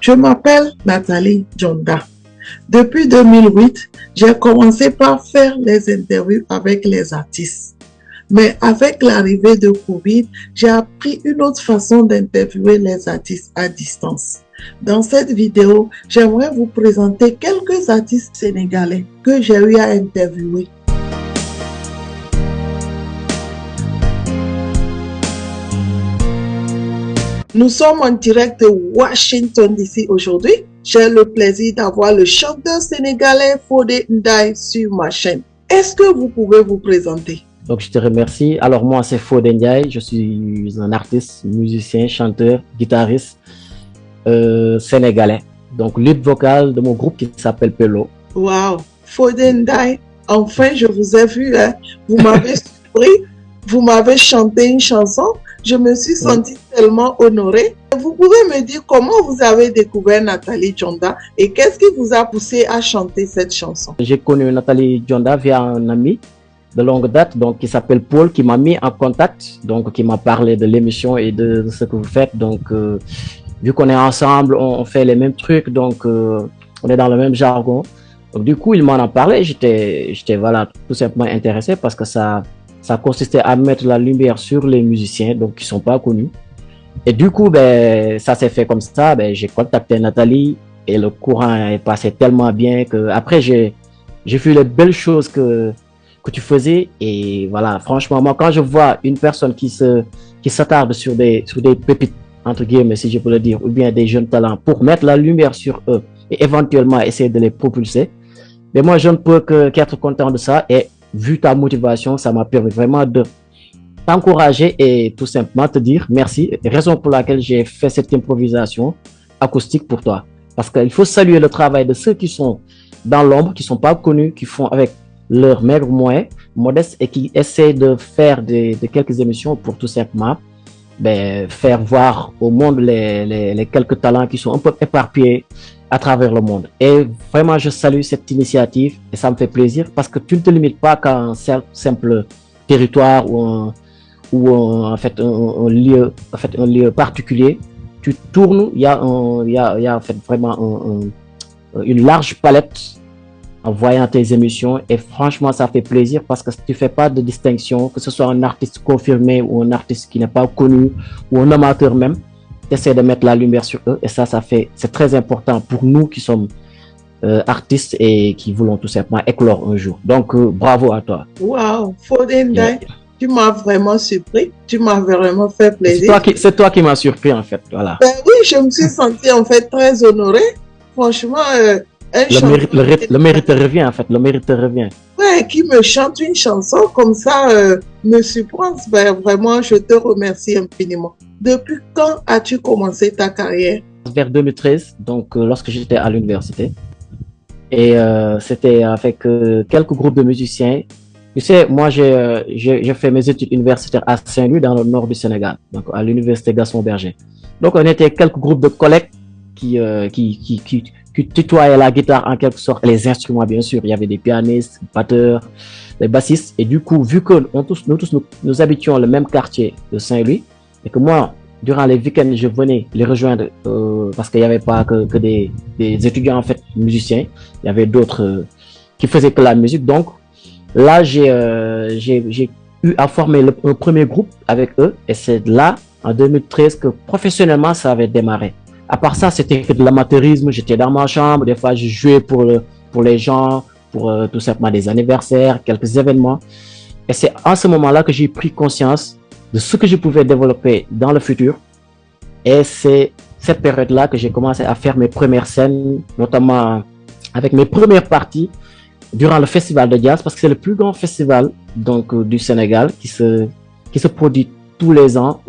Je m'appelle Nathalie Djonda. Depuis 2008, j'ai commencé par faire les interviews avec les artistes. Mais avec l'arrivée de Covid, j'ai appris une autre façon d'interviewer les artistes à distance. Dans cette vidéo, j'aimerais vous présenter quelques artistes sénégalais que j'ai eu à interviewer. Nous sommes en direct de Washington DC aujourd'hui. J'ai le plaisir d'avoir le chanteur sénégalais Fodé Ndiaye sur ma chaîne. Est-ce que vous pouvez vous présenter? Donc, je te remercie. Alors, moi, c'est Fodé Ndiaye. Je suis un artiste, musicien, chanteur, guitariste sénégalais. Donc, lead vocal de mon groupe qui s'appelle Pello. Wow! Fodé Ndiaye, enfin, je vous ai vu. Hein? Vous m'avez surpris. Vous m'avez chanté une chanson. Je me suis sentie tellement honorée. Vous pouvez me dire comment vous avez découvert Nathalie Djonda et qu'est-ce qui vous a poussé à chanter cette chanson? J'ai connu Nathalie Djonda via un ami de longue date, donc qui s'appelle Paul, qui m'a mis en contact, donc qui m'a parlé de l'émission et de ce que vous faites. Donc, vu qu'on est ensemble, on fait les mêmes trucs, donc on est dans le même jargon. Donc, du coup, il m'en a parlé. J'étais voilà, tout simplement intéressé parce que ça consistait à mettre la lumière sur les musiciens, donc qui sont pas connus. Et du coup, ben, ça s'est fait comme ça. Ben, j'ai contacté Nathalie et le courant est passé tellement bien que après j'ai vu les belles choses que tu faisais. Et voilà, franchement, moi, quand je vois une personne qui s'attarde sur des pépites, entre guillemets, si je peux le dire, ou bien des jeunes talents pour mettre la lumière sur eux et éventuellement essayer de les propulser, mais moi, je ne peux qu'être content de ça. Et vu ta motivation, ça m'a permis vraiment de t'encourager et tout simplement te dire merci. Raison pour laquelle j'ai fait cette improvisation acoustique pour toi. Parce qu'il faut saluer le travail de ceux qui sont dans l'ombre, qui sont pas connus, qui font avec leurs maigres moyens, modestes et qui essaient de faire de quelques émissions pour tout simplement faire voir au monde les quelques talents qui sont un peu éparpillés à travers le monde. Et vraiment, je salue cette initiative et ça me fait plaisir parce que tu ne te limites pas qu'à un simple territoire ou un lieu particulier. Tu tournes, il y a en fait vraiment une large palette en voyant tes émissions et franchement, ça fait plaisir parce que tu fais pas de distinction, que ce soit un artiste confirmé ou un artiste qui n'est pas connu ou un amateur même. Essaie de mettre la lumière sur eux et c'est très important pour nous qui sommes artistes et qui voulons tout simplement éclore un jour. Donc, bravo à toi. Wow, Fodé Ndiaye, tu m'as vraiment surpris, tu m'as vraiment fait plaisir. C'est toi qui m'as surpris en fait, voilà. Ben oui, je me suis sentie en fait très honorée. Franchement, le mérite te revient en fait, le mérite te revient. Ouais, qui me chante une chanson comme ça, me surprend. Ben vraiment, je te remercie infiniment. Depuis quand as-tu commencé ta carrière? Vers 2013, donc lorsque j'étais à l'université. Et c'était avec quelques groupes de musiciens. Tu sais, moi j'ai fait mes études universitaires à Saint-Louis dans le nord du Sénégal, donc à l'université Gaston Berger. Donc on était quelques groupes de collègues qui tutoyaient la guitare en quelque sorte, et les instruments bien sûr. Il y avait des pianistes, des batteurs, des bassistes. Et du coup, vu que nous habitions le même quartier de Saint-Louis, et que moi, durant les week-ends, je venais les rejoindre parce qu'il n'y avait pas que des étudiants en fait musiciens. Il y avait d'autres qui faisaient que la musique. Donc là, j'ai eu à former un premier groupe avec eux. Et c'est là, en 2013, que professionnellement, ça avait démarré. À part ça, c'était que de l'amateurisme. J'étais dans ma chambre. Des fois, je jouais pour les gens, pour tout simplement des anniversaires, quelques événements. Et c'est en ce moment-là que j'ai pris conscience de ce que je pouvais développer dans le futur. Et c'est cette période-là que j'ai commencé à faire mes premières scènes, notamment avec mes premières parties durant le festival de jazz, parce que c'est le plus grand festival donc du Sénégal qui se produit tous les ans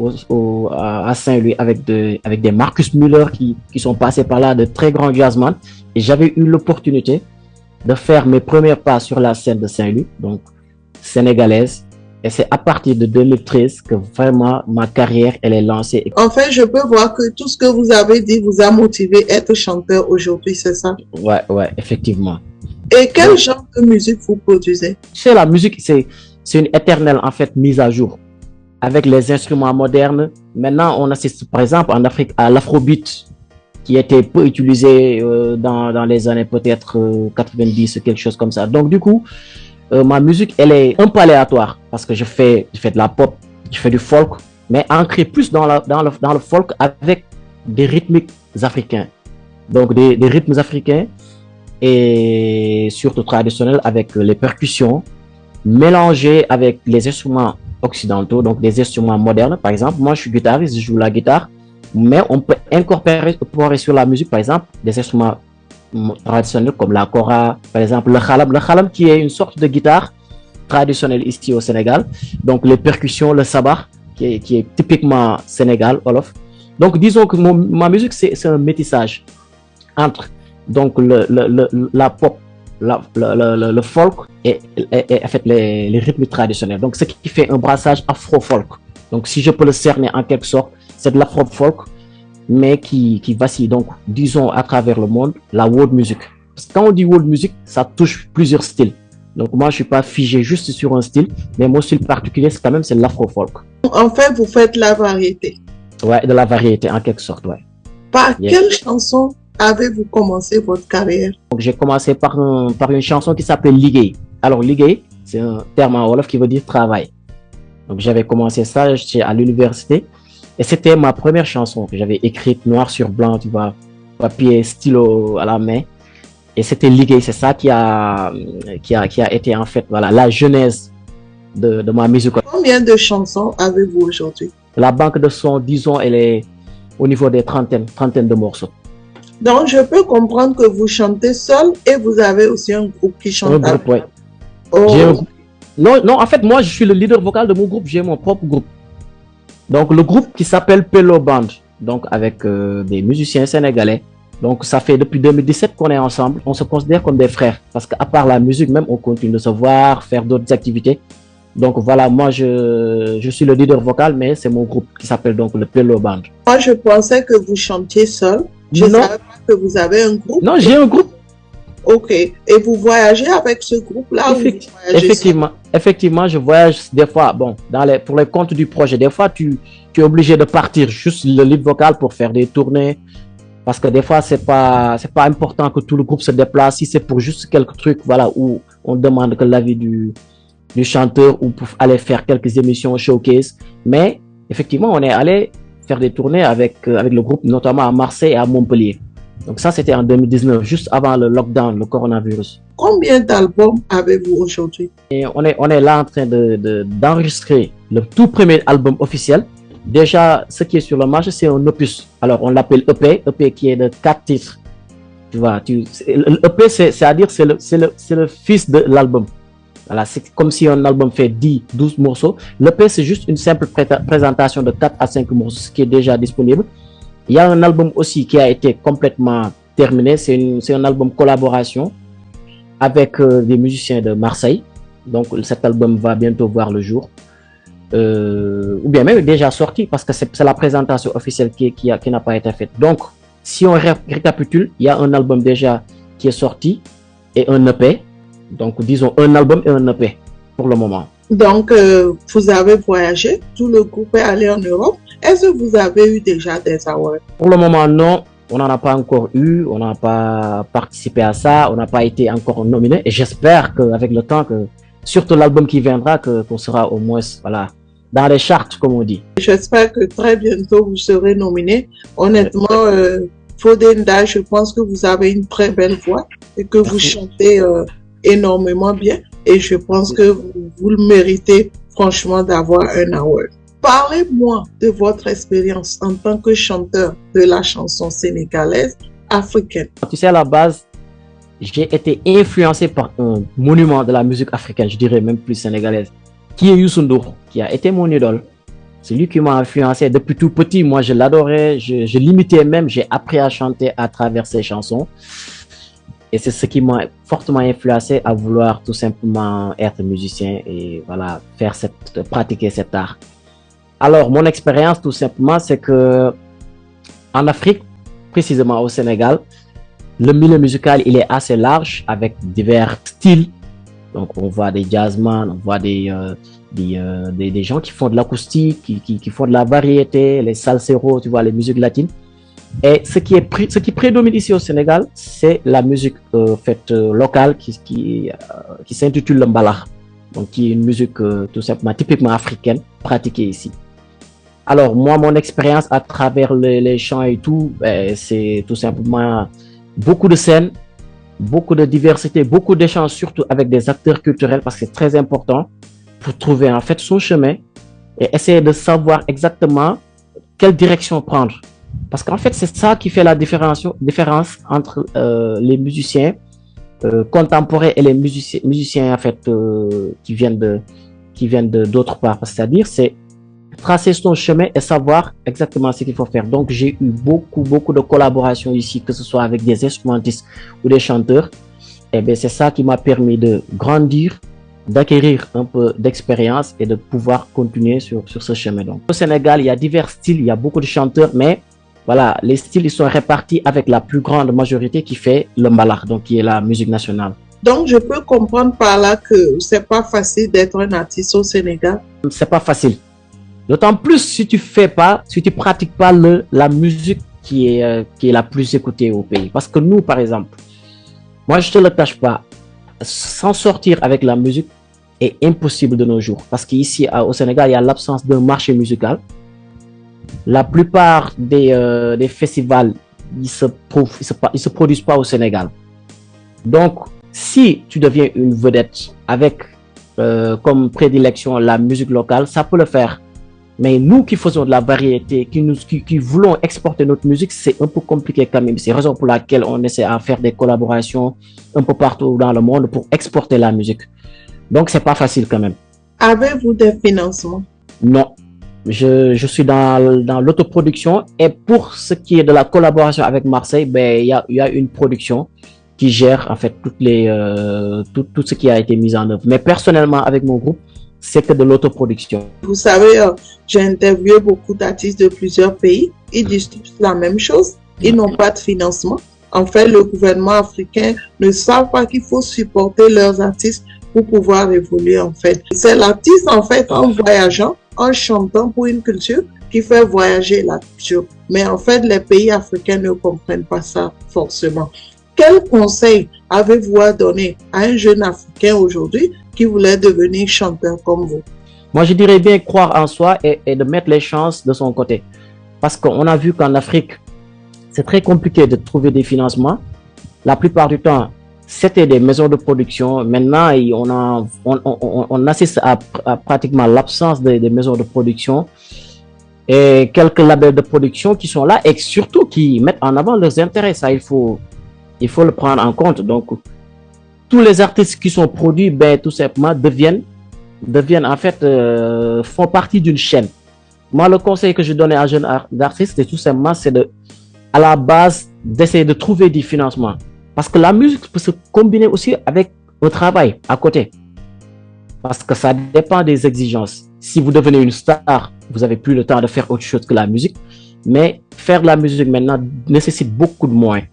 à Saint-Louis avec des Marcus Muller qui sont passés par là, de très grands jazzmen. Et j'avais eu l'opportunité de faire mes premières pas sur la scène de Saint-Louis, donc sénégalaise. Et c'est à partir de 2013 que vraiment ma carrière, elle est lancée. Enfin, je peux voir que tout ce que vous avez dit vous a motivé à être chanteur aujourd'hui, c'est ça? Ouais, effectivement. Et quel genre de musique vous produisez? C'est la musique, c'est une éternelle en fait mise à jour. Avec les instruments modernes, maintenant on assiste par exemple en Afrique à l'afrobeat, qui était peu utilisé dans les années peut-être 90, quelque chose comme ça. Donc du coup, ma musique, elle est un peu aléatoire parce que je fais de la pop, je fais du folk, mais ancré plus dans le folk avec des rythmiques africains. Donc des rythmes africains et surtout traditionnels avec les percussions mélangées avec les instruments occidentaux, donc des instruments modernes. Par exemple, moi je suis guitariste, je joue la guitare, mais on peut incorporer sur la musique, par exemple, des instruments traditionnels comme la kora, par exemple le khalam qui est une sorte de guitare traditionnelle ici au Sénégal, donc les percussions, le sabah qui est typiquement Sénégal, Wolof. Donc disons que ma musique c'est un métissage entre donc la pop, le folk et en fait les rythmes traditionnels. Donc ce qui fait un brassage afro-folk. Donc si je peux le cerner en quelque sorte, c'est de l'afro-folk, mais qui vacille donc, disons, à travers le monde, la world music. Parce que quand on dit world music, ça touche plusieurs styles. Donc moi, je suis pas figé juste sur un style, mais mon style particulier, c'est quand même l'afro-folk. En fait, vous faites la variété. Ouais, de la variété, en quelque sorte, ouais. Par quelle chanson avez-vous commencé votre carrière? Donc j'ai commencé par une chanson qui s'appelle Liguey. Alors Liguey, c'est un terme en wolof qui veut dire travail. Donc j'avais commencé ça, j'étais à l'université. Et c'était ma première chanson que j'avais écrite noir sur blanc, tu vois, papier, stylo à la main. Et c'était Liguey, c'est ça qui a été en fait, voilà, la genèse de ma musique. Combien de chansons avez-vous aujourd'hui? La banque de sons, disons, elle est au niveau des trentaines de morceaux. Donc je peux comprendre que vous chantez seul et vous avez aussi un groupe qui chante. Un groupe, oui. Oh. Non, en fait, moi, je suis le leader vocal de mon groupe, j'ai mon propre groupe. Donc le groupe qui s'appelle Pello Band, donc avec des musiciens sénégalais. Donc ça fait depuis 2017 qu'on est ensemble. On se considère comme des frères parce qu'à part la musique même, on continue de se voir, faire d'autres activités. Donc voilà, moi je suis le leader vocal, mais c'est mon groupe qui s'appelle donc le Pello Band. Moi je pensais que vous chantiez seul. Je ne savais pas que vous avez un groupe. Non, j'ai un groupe. Ok. Et vous voyagez avec ce groupe-là? Effectivement, je voyage des fois. Bon, pour les comptes du projet, des fois, tu es obligé de partir juste le lead vocal pour faire des tournées. Parce que des fois, c'est pas important que tout le groupe se déplace. Si c'est pour juste quelques trucs, voilà, où on demande que l'avis du chanteur ou pour aller faire quelques émissions showcase. Mais effectivement, on est allé faire des tournées avec le groupe, notamment à Marseille et à Montpellier. Donc ça, c'était en 2019, juste avant le lockdown, le coronavirus. Combien d'albums avez-vous aujourd'hui? Et on est là en train d'enregistrer le tout premier album officiel. Déjà, ce qui est sur le marché, c'est un opus. Alors, on l'appelle EP qui est de 4 titres. Tu vois, l'EP, c'est-à-dire, c'est le fils de l'album. Voilà, c'est comme si un album fait 12 morceaux. L'EP, c'est juste une simple présentation de 4 à 5 morceaux, ce qui est déjà disponible. Il y a un album aussi qui a été complètement terminé. C'est un album collaboration avec des musiciens de Marseille. Donc, cet album va bientôt voir le jour. Ou bien même déjà sorti parce que c'est la présentation officielle qui n'a pas été faite. Donc, si on récapitule, il y a un album déjà qui est sorti et un EP. Donc, disons un album et un EP pour le moment. Donc, vous avez voyagé, tout le groupe est allé en Europe. Est-ce que vous avez eu déjà des awards? Pour le moment, non. On n'en a pas encore eu. On n'a pas participé à ça. On n'a pas été encore nominé. Et j'espère qu'avec le temps, surtout l'album qui viendra, qu'on sera au moins voilà, dans les charts, comme on dit. J'espère que très bientôt, vous serez nominé. Honnêtement, Fodé Nda, je pense que vous avez une très belle voix et que vous chantez énormément bien. Et je pense que vous le méritez franchement d'avoir un award. Parlez-moi de votre expérience en tant que chanteur de la chanson sénégalaise africaine. Tu sais, à la base, j'ai été influencé par un monument de la musique africaine, je dirais même plus sénégalaise, qui est Youssou N'Dour, qui a été mon idole. C'est lui qui m'a influencé depuis tout petit. Moi, je l'adorais, je l'imitais même, j'ai appris à chanter à travers ses chansons. Et c'est ce qui m'a fortement influencé à vouloir tout simplement être musicien et voilà, pratiquer cet art. Alors, mon expérience, tout simplement, c'est que en Afrique, précisément au Sénégal, le milieu musical, il est assez large avec divers styles. Donc, on voit des jazzman, on voit des gens qui font de l'acoustique, qui font de la variété, les salseros, tu vois, les musiques latines. Et ce qui prédomine ici au Sénégal, c'est la musique locale qui s'intitule le mbalax, donc qui est une musique tout simplement typiquement africaine pratiquée ici. Alors moi, mon expérience à travers les chants et tout, c'est tout simplement beaucoup de scènes, beaucoup de diversité, beaucoup d'échanges, surtout avec des acteurs culturels, parce que c'est très important pour trouver en fait son chemin et essayer de savoir exactement quelle direction prendre. Parce qu'en fait, c'est ça qui fait la différence entre les musiciens contemporains et les musiciens en fait qui viennent d'autre part. C'est-à-dire, c'est tracer son chemin et savoir exactement ce qu'il faut faire. Donc, j'ai eu beaucoup de collaborations ici, que ce soit avec des instrumentistes ou des chanteurs. Et bien, c'est ça qui m'a permis de grandir, d'acquérir un peu d'expérience et de pouvoir continuer sur ce chemin. Donc, au Sénégal, il y a divers styles, il y a beaucoup de chanteurs, mais voilà, les styles ils sont répartis avec la plus grande majorité qui fait le mbalax, donc qui est la musique nationale. Donc, je peux comprendre par là que c'est pas facile d'être un artiste au Sénégal. C'est pas facile. D'autant plus si tu pratiques pas la musique qui est la plus écoutée au pays. Parce que nous, par exemple, moi, je te le cache pas, s'en sortir avec la musique est impossible de nos jours. Parce qu'ici, au Sénégal, il y a l'absence d'un marché musical. La plupart des festivals, ils se produisent pas au Sénégal. Donc, si tu deviens une vedette avec comme prédilection la musique locale, ça peut le faire. Mais nous qui faisons de la variété, qui voulons exporter notre musique, c'est un peu compliqué quand même. C'est la raison pour laquelle on essaie à faire des collaborations un peu partout dans le monde pour exporter la musique. Donc, c'est pas facile quand même. Avez-vous des financements? Non. Je suis dans l'autoproduction et pour ce qui est de la collaboration avec Marseille, ben, il y a une production qui gère en fait tout ce qui a été mis en œuvre. Mais personnellement, avec mon groupe, c'est que de l'autoproduction. Vous savez, j'ai interviewé beaucoup d'artistes de plusieurs pays. Ils disent tous la même chose. Ils n'ont pas de financement. En fait, le gouvernement africain ne savent pas qu'il faut supporter leurs artistes pour pouvoir évoluer, en fait. C'est l'artiste, en fait, en voyageant, en chantant pour une culture, qui fait voyager la culture. Mais en fait, les pays africains ne comprennent pas ça forcément. Quel conseil avez-vous à donner à un jeune Africain aujourd'hui qui voulait devenir chanteur comme vous? Moi, je dirais bien croire en soi et de mettre les chances de son côté. Parce qu'on a vu qu'en Afrique, c'est très compliqué de trouver des financements. La plupart du temps, c'était des maisons de production. Maintenant, on assiste à pratiquement l'absence des maisons de production et quelques labels de production qui sont là et surtout qui mettent en avant leurs intérêts. Ça, il faut le prendre en compte. Donc, tous les artistes qui sont produits, ben, tout simplement, deviennent en fait, font partie d'une chaîne. Moi, le conseil que je donnais à un jeune artiste, c'est tout simplement, à la base, d'essayer de trouver du financement. Parce que la musique peut se combiner aussi avec un travail à côté. Parce que ça dépend des exigences. Si vous devenez une star, vous n'avez plus le temps de faire autre chose que la musique. Mais faire de la musique maintenant nécessite beaucoup de moyens.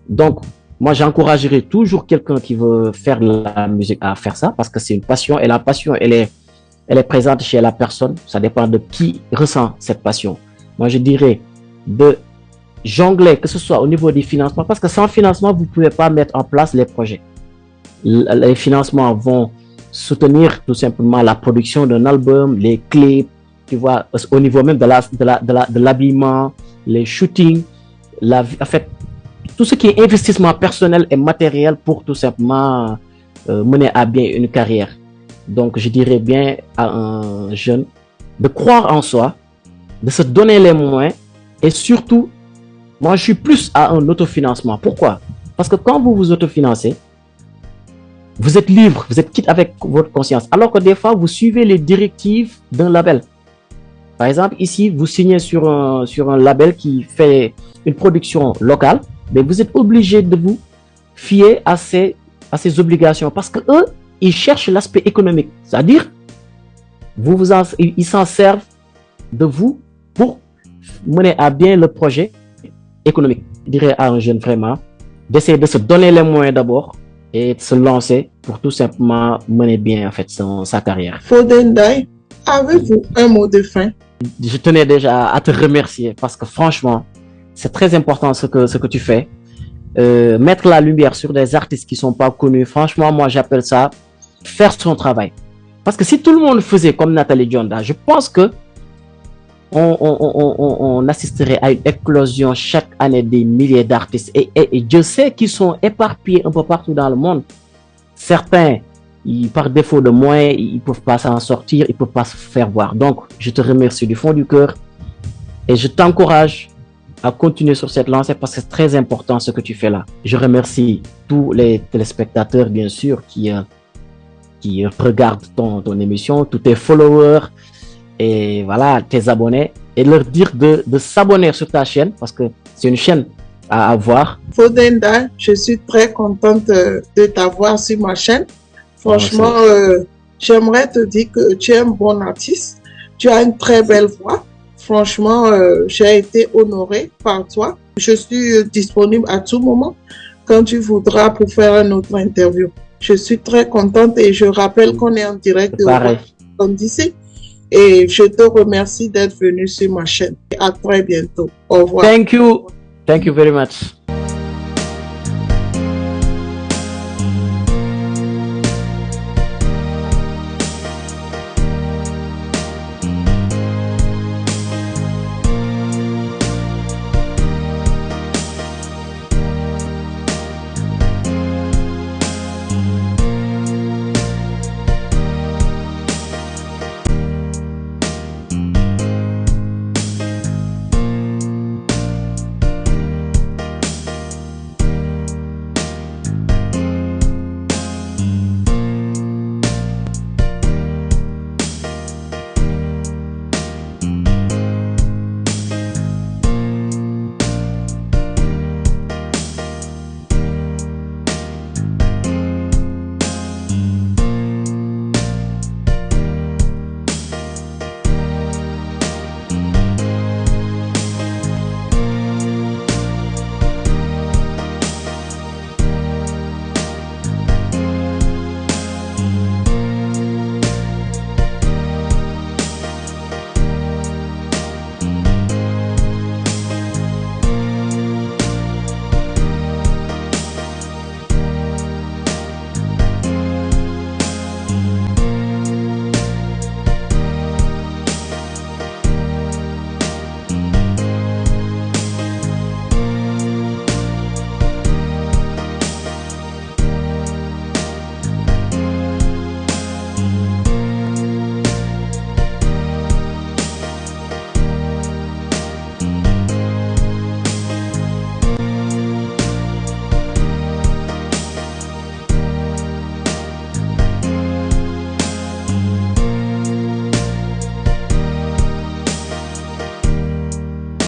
Donc, moi, j'encouragerais toujours quelqu'un qui veut faire de la musique à faire ça parce que c'est une passion et la passion, elle est présente chez la personne. Ça dépend de qui ressent cette passion. Moi, je dirais de jongler, que ce soit au niveau des financements, parce que sans financement, vous ne pouvez pas mettre en place les projets. Les financements vont soutenir tout simplement la production d'un album, les clips, tu vois, au niveau même de l'habillement, les shootings, en fait, tout ce qui est investissement personnel et matériel pour tout simplement mener à bien une carrière. Donc, je dirais bien à un jeune de croire en soi, de se donner les moyens et surtout, moi, je suis plus à un autofinancement. Pourquoi? Parce que quand vous vous autofinancez, vous êtes libre, vous êtes quitte avec votre conscience. Alors que des fois, vous suivez les directives d'un label. Par exemple, ici, vous signez sur un label qui fait une production locale, mais vous êtes obligé de vous fier à ces obligations parce que eux, ils cherchent l'aspect économique. C'est-à-dire, ils s'en servent de vous pour mener à bien le projet économique. Je dirais à un jeune vraiment d'essayer de se donner les moyens d'abord et de se lancer pour tout simplement mener bien en fait sa carrière. Fodé Ndiaye, avez-vous un mot de fin? Je tenais déjà à te remercier parce que franchement, C'est très important ce que tu fais. Mettre la lumière sur des artistes qui sont pas connus, franchement, moi, j'appelle ça faire son travail. Parce que si tout le monde faisait comme Nathalie Dionda, je pense que on assisterait à une éclosion chaque année des milliers d'artistes. Et Dieu sait qu'ils sont éparpillés un peu partout dans le monde. Certains, par défaut de moyens, ils ne peuvent pas s'en sortir, ils ne peuvent pas se faire voir. Donc, je te remercie du fond du cœur et je t'encourage à continuer sur cette lancée parce que c'est très important ce que tu fais là. Je remercie tous les téléspectateurs, bien sûr, qui regardent ton émission, tous tes followers et voilà, tes abonnés, et leur dire de s'abonner sur ta chaîne parce que c'est une chaîne à voir. Fodenda, je suis très contente de t'avoir sur ma chaîne. Franchement, j'aimerais te dire que tu es un bon artiste. Tu as une très belle voix. Franchement, j'ai été honorée par toi. Je suis disponible à tout moment quand tu voudras pour faire une autre interview. Je suis très contente et je rappelle qu'on est en direct de Washington DC. Et je te remercie d'être venu sur ma chaîne. À très bientôt. Au revoir. Thank you. Thank you very much.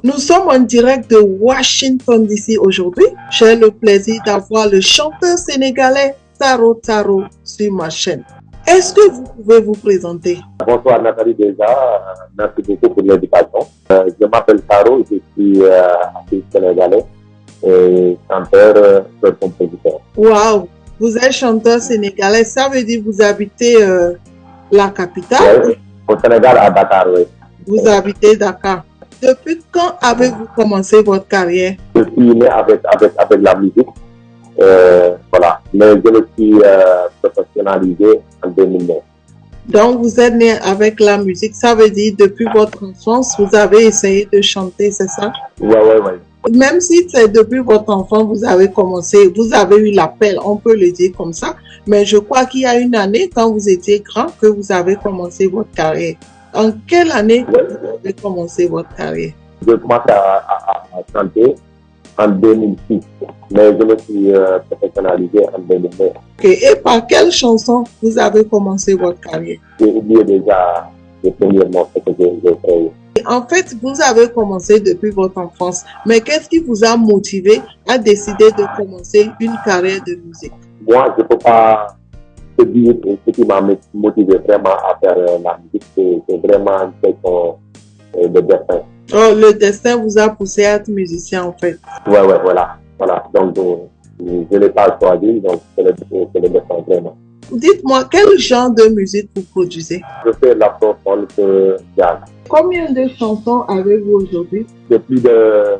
Nous sommes en direct de Washington DC aujourd'hui. J'ai le plaisir d'avoir le chanteur sénégalais Taro Taro sur ma chaîne. Est-ce que vous pouvez vous présenter? Bonsoir Nathalie déjà, merci beaucoup pour l'invitation. Je m'appelle Taro, je suis artiste sénégalais et chanteur, compositeur. Waouh, vous êtes chanteur sénégalais, ça veut dire que vous habitez la capitale? Oui, au Sénégal, à Dakar, oui. Vous habitez Dakar. Depuis quand avez-vous commencé votre carrière? Je suis né avec la musique, voilà. Mais je me suis professionnalisé en 2009. Donc, vous êtes né avec la musique, ça veut dire depuis votre enfance, vous avez essayé de chanter, c'est ça? Oui. Même si c'est depuis votre enfance, vous avez commencé, vous avez eu l'appel, on peut le dire comme ça. Mais je crois qu'il y a une année, quand vous étiez grand, que vous avez commencé votre carrière. En quelle année vous avez commencé votre carrière? J'ai commencé à chanter en 2006, mais je me suis professionnalisé en 2009. Okay. Et par quelle chanson vous avez commencé votre carrière? J'ai oublié déjà les premiers mots que j'ai créés. En fait, vous avez commencé depuis votre enfance, mais qu'est-ce qui vous a motivé à décider de commencer une carrière de musique? Moi, je ne peux pas te dire ce qui m'a motivé vraiment à faire la musique, c'est vraiment une question de destin. Oh, le destin vous a poussé à être musicien en fait. Oui, voilà. Donc, je ne l'ai pas choisi, donc c'est le destin vraiment. Dites-moi, quel genre de musique vous produisez? Je fais l'afro-folk jazz. Combien de chansons avez-vous aujourd'hui? J'ai plus de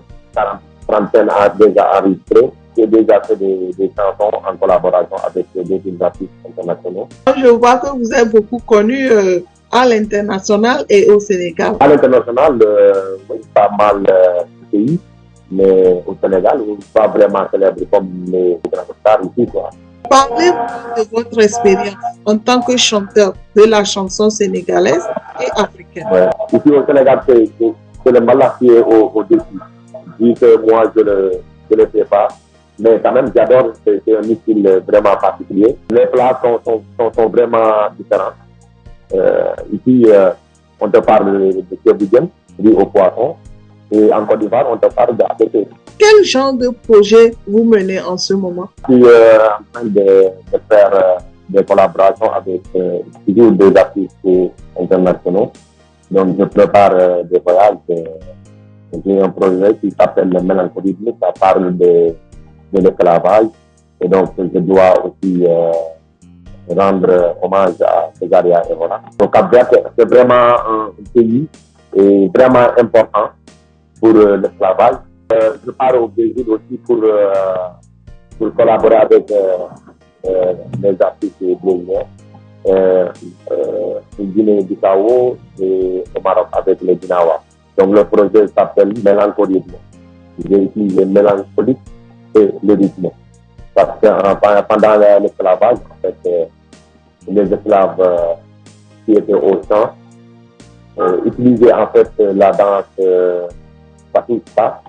trentaine a déjà enregistré. J'ai déjà fait des chansons en collaboration avec d'autres artistes internationaux. Je vois que vous êtes beaucoup connu à l'international et au Sénégal. À l'international, oui, pas mal de pays, mais au Sénégal, pas vraiment célèbre comme les grands stars ici, quoi. Parlez-nous de votre expérience en tant que chanteur de la chanson sénégalaise et africaine. Ouais. Ici au Sénégal, c'est le mbalax qui est au-dessus. Vu que moi, je le fais pas. Mais quand même, j'adore, c'est un style vraiment particulier. Les plats sont vraiment différents. Ici, on te parle de keboudienne, riz au poisson. Et en Côte d'Ivoire, on te parle d'APT. Quel genre de projet vous menez en ce moment? Je suis en train de faire des collaborations avec toujours des artistes internationaux. Donc, je prépare des voyages. J'ai un projet qui s'appelle le mélancolisme. Ça parle de l'esclavage. Et donc, je dois aussi rendre hommage à Césaria Evora. Donc, Cap-Vert, c'est vraiment un pays vraiment important pour l'esclavage. Je pars au Brésil aussi pour collaborer avec les artistes brésiliens, Guinée-Bissau et au Maroc avec les Dinawa. Donc le projet s'appelle Mélancolisme. J'ai utilisé mélancolique et le rythme. Parce que pendant l'esclavage, en fait, les esclaves qui étaient au champ utilisaient en fait la danse Patista,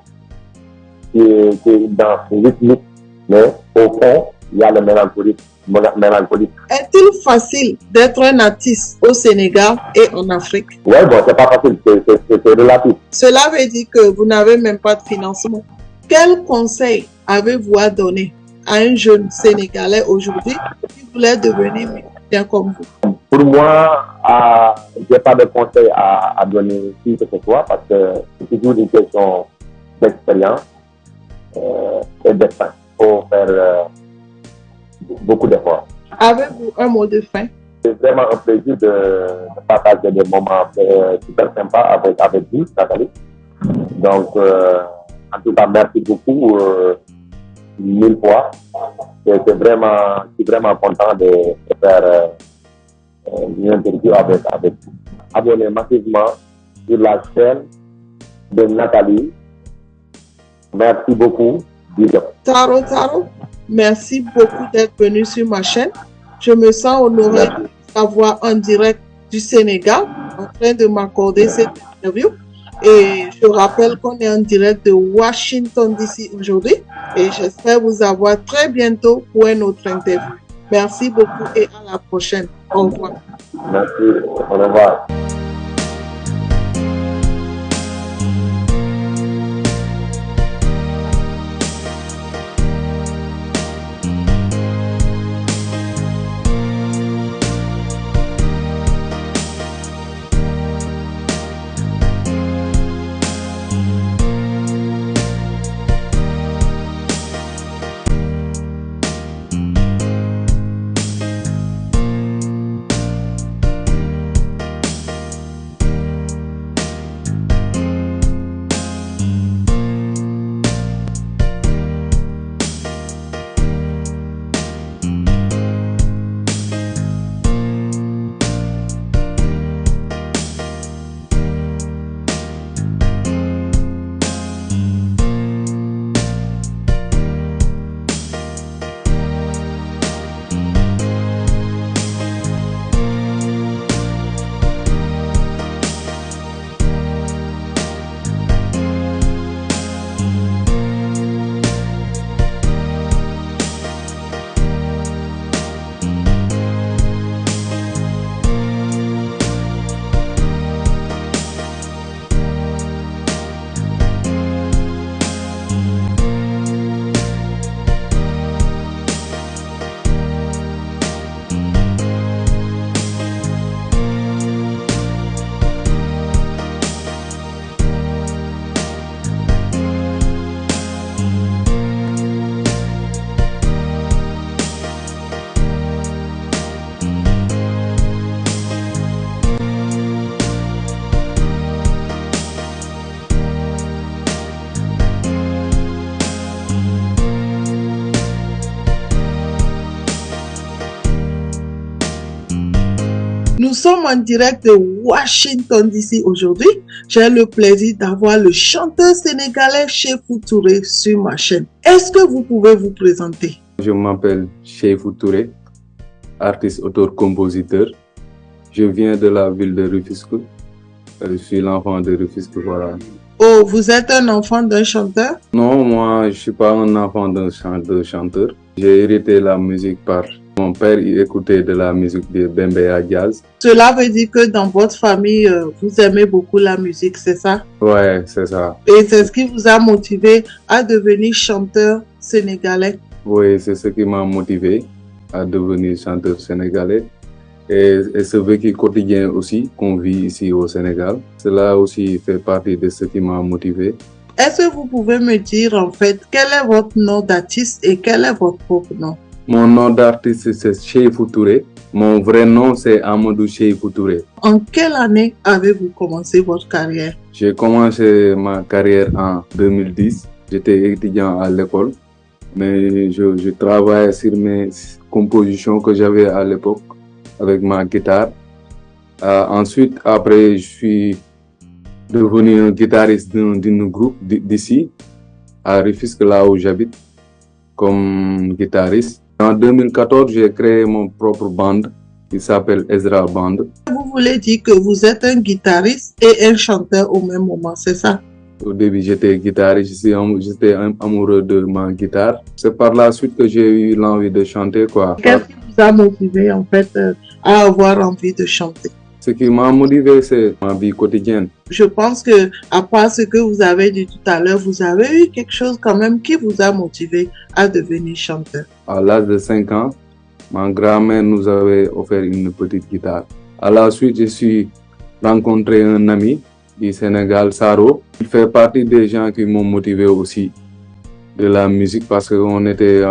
qui est une danse rythmique, mais au fond, il y a le mélancolique. Est-il facile d'être un artiste au Sénégal et en Afrique? Oui, bon, c'est pas facile, c'est relatif. Cela veut dire que vous n'avez même pas de financement. Quel conseil avez-vous à donner à un jeune Sénégalais aujourd'hui qui voulait devenir musicien comme vous? Pour moi, je n'ai pas de conseil à donner qui que ce soit parce que c'est toujours une question d'expérience et d'espace. Il faut faire beaucoup d'efforts. Avez-vous un mot de fin? C'est vraiment un plaisir de partager des moments super sympas avec vous, Nathalie. Donc, en tout cas, merci beaucoup, 1000 fois. Je suis vraiment content de faire une interview avec vous. Abonnez massivement sur la chaîne de Nathalie. Merci beaucoup. Taro, merci beaucoup d'être venu sur ma chaîne. Je me sens honoré de savoir en direct du Sénégal en train de m'accorder cette interview. Et je rappelle qu'on est en direct de Washington DC aujourd'hui et j'espère vous avoir très bientôt pour une autre interview. Merci beaucoup et à la prochaine. Au revoir. Merci. Au revoir. sommes en direct de Washington DC aujourd'hui. J'ai le plaisir d'avoir le chanteur sénégalais Cheikhou Touré sur ma chaîne. Est-ce que vous pouvez vous présenter? Je m'appelle Cheikhou Touré, artiste, auteur, compositeur. Je viens de la ville de Rufisque. Je suis l'enfant de Rufisque, voilà. Oh, vous êtes un enfant d'un chanteur? Non, moi, je suis pas un enfant d'un chanteur. J'ai hérité la musique par mon père. Il écoutait de la musique de Bembeya Jazz. Cela veut dire que dans votre famille, vous aimez beaucoup la musique, c'est ça? Ouais, c'est ça. Et c'est ce qui vous a motivé à devenir chanteur sénégalais? Oui, c'est ce qui m'a motivé à devenir chanteur sénégalais. Et ce vécu quotidien aussi qu'on vit ici au Sénégal, cela aussi fait partie de ce qui m'a motivé. Est-ce que vous pouvez me dire en fait quel est votre nom d'artiste et quel est votre propre nom? Mon nom d'artiste c'est Cheikhou Touré. Mon vrai nom c'est Amadou Cheikhou Touré. En quelle année avez-vous commencé votre carrière? J'ai commencé ma carrière en 2010. J'étais étudiant à l'école, mais je travaillais sur mes compositions que j'avais à l'époque avec ma guitare. Ensuite, après, je suis devenu un guitariste d'un groupe d'ici, à Rufisque, là où j'habite, comme guitariste. En 2014, j'ai créé mon propre band qui s'appelle Ezra Band. Vous voulez dire que vous êtes un guitariste et un chanteur au même moment, c'est ça? Au début, j'étais guitariste, j'étais amoureux de ma guitare. C'est par la suite que j'ai eu l'envie de chanter, quoi. Qu'est-ce qui vous a motivé, en fait, à avoir envie de chanter? Ce qui m'a motivé, c'est ma vie quotidienne. Je pense que, à part ce que vous avez dit tout à l'heure, vous avez eu quelque chose quand même qui vous a motivé à devenir chanteur. À l'âge de 5 ans, ma grand-mère nous avait offert une petite guitare. À la suite, je suis rencontré un ami du Sénégal, Saro. Il fait partie des gens qui m'ont motivé aussi de la musique parce qu'on était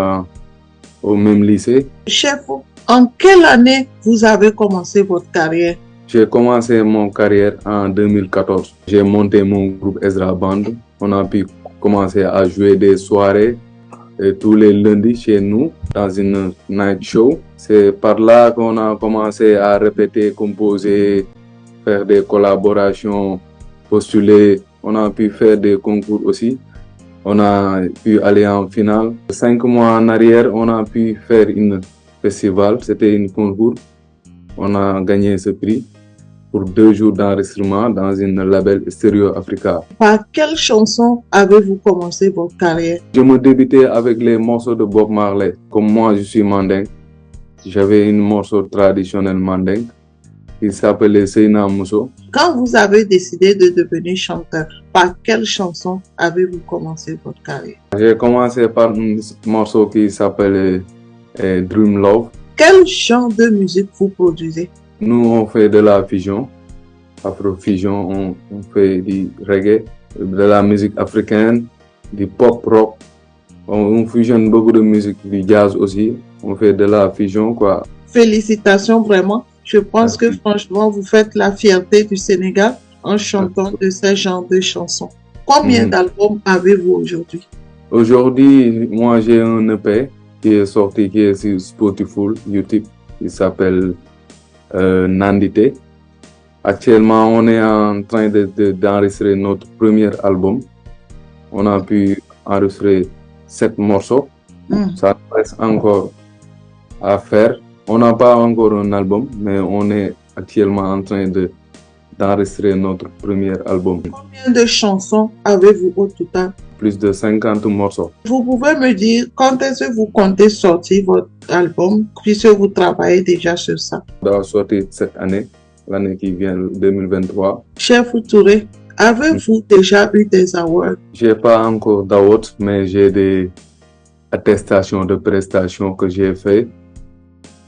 au même lycée. Cheikhou, en quelle année vous avez commencé votre carrière? J'ai commencé mon carrière en 2014. J'ai monté mon groupe Ezra Band. On a pu commencer à jouer des soirées tous les lundis chez nous dans une night show. C'est par là qu'on a commencé à répéter, composer, faire des collaborations, postuler. On a pu faire des concours aussi. On a pu aller en finale. 5 mois en arrière, on a pu faire un festival. C'était un concours. On a gagné ce prix pour 2 jours d'enregistrement dans une label Stereo Africa. Par quelle chanson avez-vous commencé votre carrière? Je me débutais avec les morceaux de Bob Marley. Comme moi, je suis mandingue. J'avais un morceau traditionnel mandingue qui s'appelait Seyna Mousso. Quand vous avez décidé de devenir chanteur, par quelle chanson avez-vous commencé votre carrière? J'ai commencé par un morceau qui s'appelait Dream Love. Quel genre de musique vous produisez? Nous, on fait de la fusion, afro-fusion, on fait du reggae, de la musique africaine, du pop rock. On fusionne beaucoup de musique, du jazz aussi. On fait de la fusion, quoi. Félicitations vraiment. Je pense que franchement, vous faites la fierté du Sénégal en chantant de ce genre de chansons. Combien d'albums avez-vous aujourd'hui? Aujourd'hui, moi, j'ai un EP qui est sorti, qui est sur Spotify, YouTube. Il s'appelle Nandité. Actuellement, on est en train d'enregistrer notre premier album. On a pu enregistrer 7 morceaux. Ça reste encore à faire. On n'a pas encore un album, mais on est actuellement en train d'enregistrer notre premier album. Combien de chansons avez-vous au total? Plus de 50 morceaux. Vous pouvez me dire quand est-ce que vous comptez sortir votre album, puisque vous travaillez déjà sur ça? Ça va sortir cette année, l'année qui vient, 2023. Cheikhou Touré, avez-vous déjà eu des awards? J'ai pas encore d'awards, mais j'ai des attestations de prestations que j'ai fait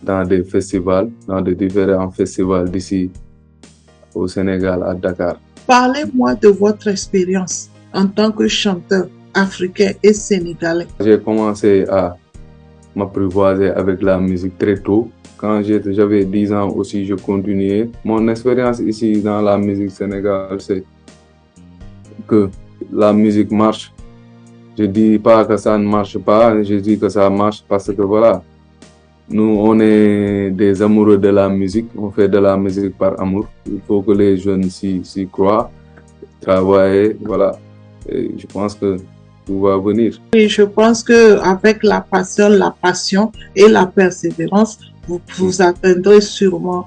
dans des festivals, dans des différents festivals d'ici au Sénégal, à Dakar. Parlez-moi de votre expérience en tant que chanteur africain et sénégalais. J'ai commencé à m'apprivoiser avec la musique très tôt. Quand j'avais 10 ans aussi, je continuais. Mon expérience ici dans la musique sénégalaise, c'est que la musique marche. Je dis pas que ça ne marche pas, je dis que ça marche parce que voilà, Nous, on est des amoureux de la musique. On fait de la musique par amour. Il faut que les jeunes s'y croient, travaillent, voilà. Et je pense que tout va venir. Et je pense qu'avec la passion et la persévérance, vous atteindrez sûrement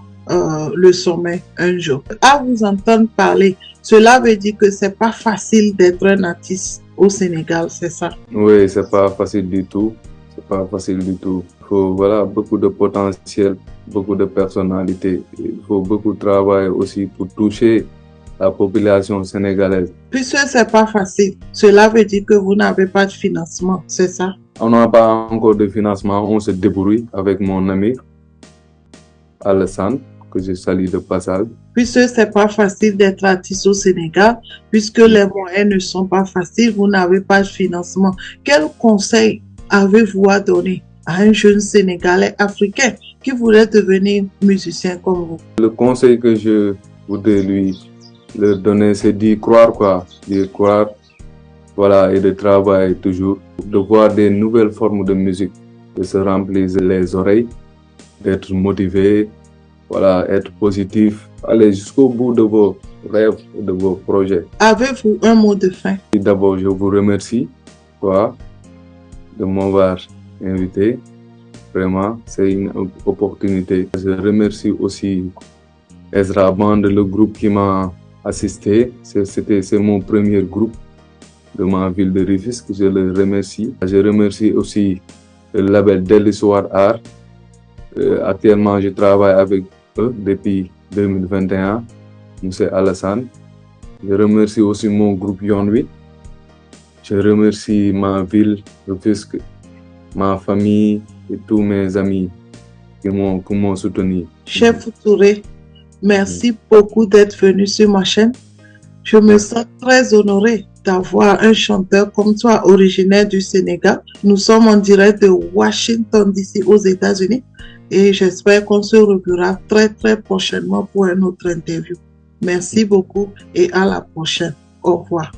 le sommet un jour. À vous entendre parler, cela veut dire que c'est pas facile d'être un artiste au Sénégal, c'est ça? Oui, c'est pas facile du tout. C'est pas facile du tout. Il faut, voilà, beaucoup de potentiel, beaucoup de personnalité. Il faut beaucoup de travail aussi pour toucher la population sénégalaise. Puisque c'est pas facile, cela veut dire que vous n'avez pas de financement, c'est ça? On n'a pas encore de financement, on se débrouille avec mon ami Alassane, que je salue de passage. Puisque c'est pas facile d'être artiste au Sénégal, puisque les moyens ne sont pas faciles, vous n'avez pas de financement. Quel conseil avez-vous à donner à un jeune Sénégalais africain qui voulait devenir musicien comme vous? Le conseil que je voudrais lui donner, c'est d'y croire, quoi. D'y croire, voilà, et de travailler toujours, de voir des nouvelles formes de musique, de se remplir les oreilles, d'être motivé, voilà, être positif, aller jusqu'au bout de vos rêves et de vos projets. Avez-vous un mot de fin? D'abord, je vous remercie, toi, de m'avoir invité. Vraiment, c'est une opportunité. Je remercie aussi Ezra Band, le groupe qui m'a assisté. C'est mon premier groupe de ma ville de Rufisque. Je le remercie. Je remercie aussi le label Delhi Soir Art. Actuellement, je travaille avec eux depuis 2021, M. Alassane. Je remercie aussi mon groupe Yon 8. Je remercie ma ville, Rufisque, ma famille et tous mes amis qui m'ont soutenu. Chef Touré, merci beaucoup d'être venu sur ma chaîne. Je me sens très honoré d'avoir un chanteur comme toi, originaire du Sénégal. Nous sommes en direct de Washington, D.C., aux États-Unis. Et j'espère qu'on se reverra très prochainement pour une autre interview. Merci beaucoup et à la prochaine. Au revoir.